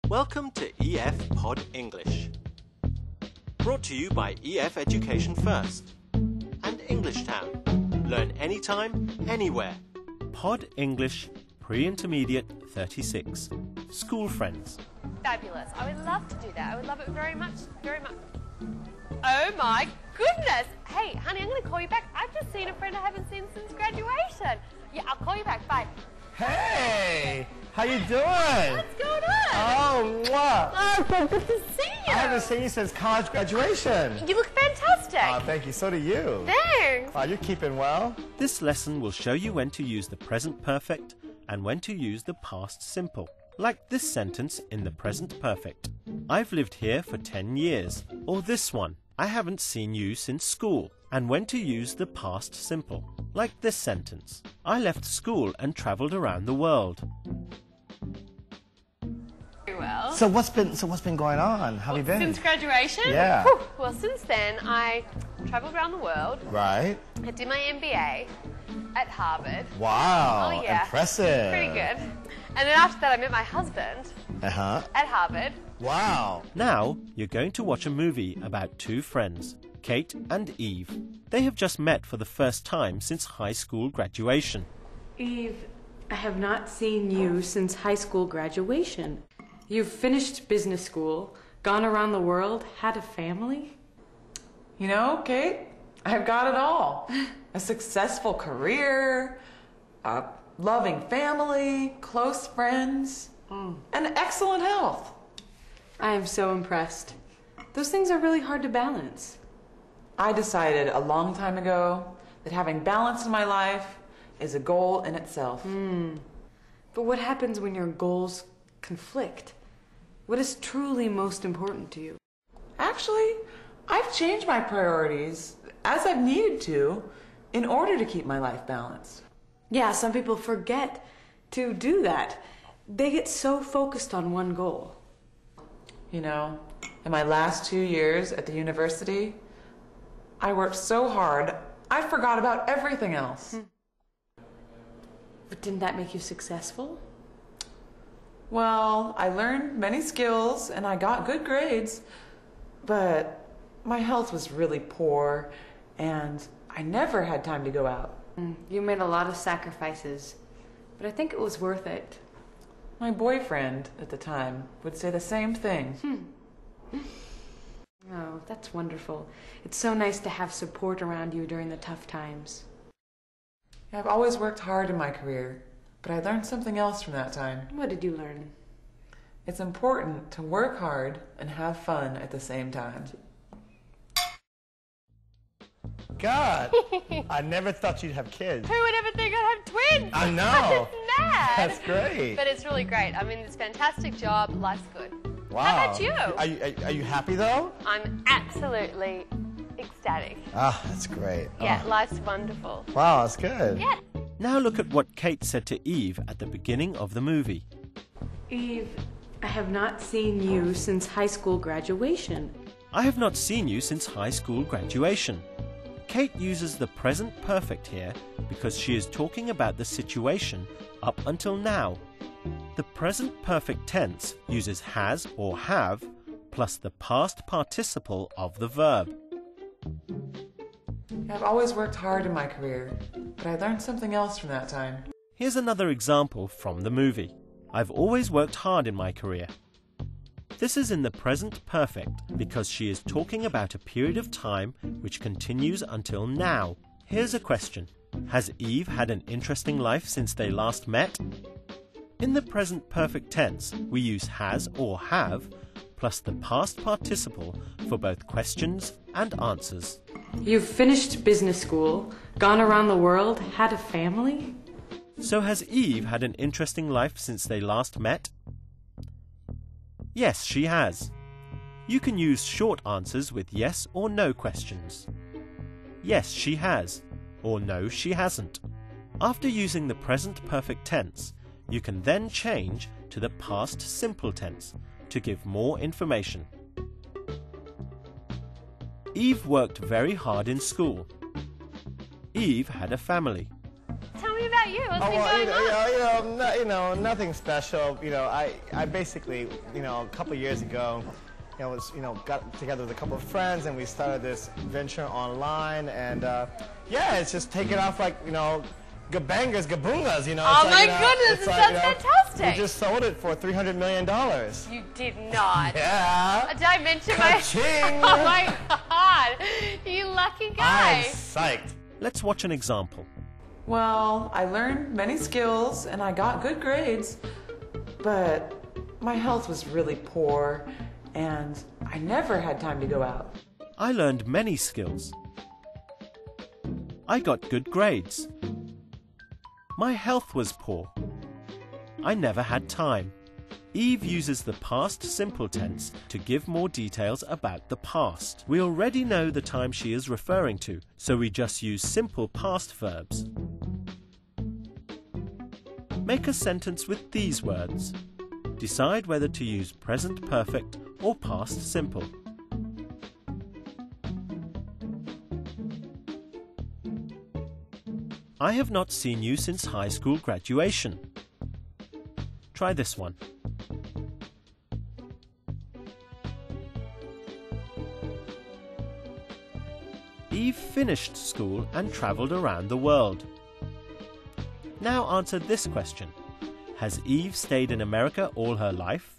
Welcome to EF Pod English. Brought to you by EF Education First and English Town. Learn anytime, anywhere. Pod English Pre-Intermediate 36. School friends. Fabulous. I would love to do that. I would love it very much, very much. Oh my goodness. Hey, honey, I'm going to call you back. I've just seen a friend I haven't seen since graduation. Yeah, I'll call you back. Bye. Hey, how you doing? What's going on? Oh, what? Oh, so good to see you. I haven't seen you since college graduation. You look fantastic. Thank you. So do you. Thanks. You're keeping well? This lesson will show you when to use the present perfect and when to use the past simple. Like this sentence in the present perfect. I've lived here for 10 years. Or this one. I haven't seen you since school. And when to use the past simple. Like this sentence. I left school and travelled around the world. Very well. So what's been going on? How have you been? Since graduation? Yeah. Whew. Well, since then, I travelled around the world. Right. I did my MBA at Harvard. Wow. Oh, yeah. Impressive. Pretty good. And then after that, I met my husband at Harvard. Wow. Now, you're going to watch a movie about two friends, Kate and Eve. They have just met for the first time since high school graduation. Eve, I have not seen you since high school graduation. You've finished business school, gone around the world, had a family? You know, Kate, I've got it all. A successful career, a loving family, close friends, and excellent health. I am so impressed. Those things are really hard to balance. I decided a long time ago that having balance in my life is a goal in itself. But what happens when your goals conflict? What is truly most important to you? Actually, I've changed my priorities as I've needed to in order to keep my life balanced. Yeah, some people forget to do that. They get so focused on one goal. You know, in my last 2 years at the university, I worked so hard, I forgot about everything else. But didn't that make you successful? Well, I learned many skills and I got good grades, but my health was really poor and I never had time to go out. You made a lot of sacrifices, but I think it was worth it. My boyfriend at the time would say the same thing. Oh, that's wonderful. It's so nice to have support around you during the tough times. I've always worked hard in my career, but I learned something else from that time. What did you learn? It's important to work hard and have fun at the same time. God, I never thought you'd have kids. Who would ever think I'd have twins? I know. It's mad. That's great. But it's really great. I'm in this fantastic job. Life's good. Wow. How about you? Are you happy though? I'm absolutely ecstatic. That's great. Yeah, life's wonderful. Wow, that's good. Yeah. Now look at what Kate said to Eve at the beginning of the movie. Eve, I have not seen you since high school graduation. I have not seen you since high school graduation. Kate uses the present perfect here because she is talking about the situation up until now. The present perfect tense uses has or have plus the past participle of the verb. I've always worked hard in my career, but I learned something else from that time. Here's another example from the movie. I've always worked hard in my career. This is in the present perfect because she is talking about a period of time which continues until now. Here's a question. Has Eve had an interesting life since they last met? In the present perfect tense, we use has or have plus the past participle for both questions and answers. You've finished business school, gone around the world, had a family? So has Eve had an interesting life since they last met? Yes, she has. You can use short answers with yes or no questions. Yes, she has, or no, she hasn't. After using the present perfect tense, you can then change to the past simple tense to give more information. Eve worked very hard in school. Eve had a family. Tell me about about you? What's been going on? Nothing special. I basically, a couple years ago, got together with a couple of friends and we started this venture online, and it's just taking off like, gabangas, gabungas, Oh my goodness, it sounds fantastic. We just sold it for $300 million. You did not. Yeah. Did I mention my... Ka-ching! Oh my God, you lucky guy. I'm psyched. Let's watch an example. Well, I learned many skills and I got good grades, but my health was really poor and I never had time to go out. I learned many skills. I got good grades. My health was poor. I never had time. Eve uses the past simple tense to give more details about the past. We already know the time she is referring to, so we just use simple past verbs. Make a sentence with these words. Decide whether to use present perfect or past simple. I have not seen you since high school graduation. Try this one. Eve finished school and travelled around the world. Now answer this question. Has Eve stayed in America all her life?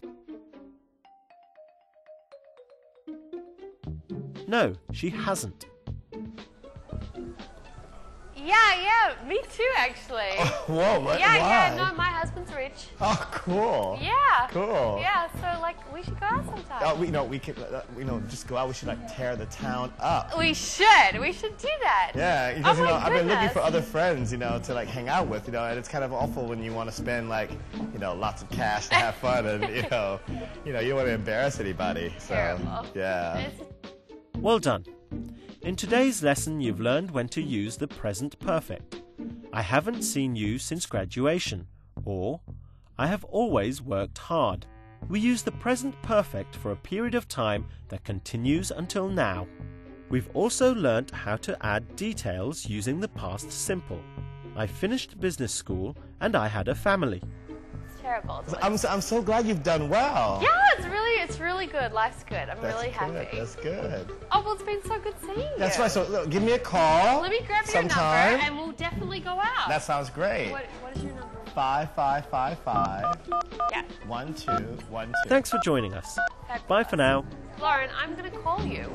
No, she hasn't. Yeah, me too, actually. Oh, whoa, what? Yeah, Why? no, my husband's rich. Oh, cool. Yeah. Cool. Yeah, so like we should go out sometime. Oh, we could, just go out. We should like tear the town up. We should do that. Yeah, because Oh my I've been looking goodness. for other friends, to like hang out with, and it's kind of awful when you want to spend like, lots of cash to have fun, and you don't want to embarrass anybody. So, Terrible. yeah. Well done. In today's lesson, you've learned when to use the present perfect. I haven't seen you since graduation, or I have always worked hard. We use the present perfect for a period of time that continues until now. We've also learnt how to add details using the past simple. I finished business school and I had a family. It's terrible. I'm so glad you've done well. Yeah, it's really good. Life's good. I'm really happy. That's good. Oh, well, it's been so good seeing you. That's right. So look, give me a call. Let me grab your sometime. number and we'll definitely go out. That sounds great. What is your number? 5555 Yeah. 1212. Thanks for joining us. Bye for now. Lauren, I'm going to call you.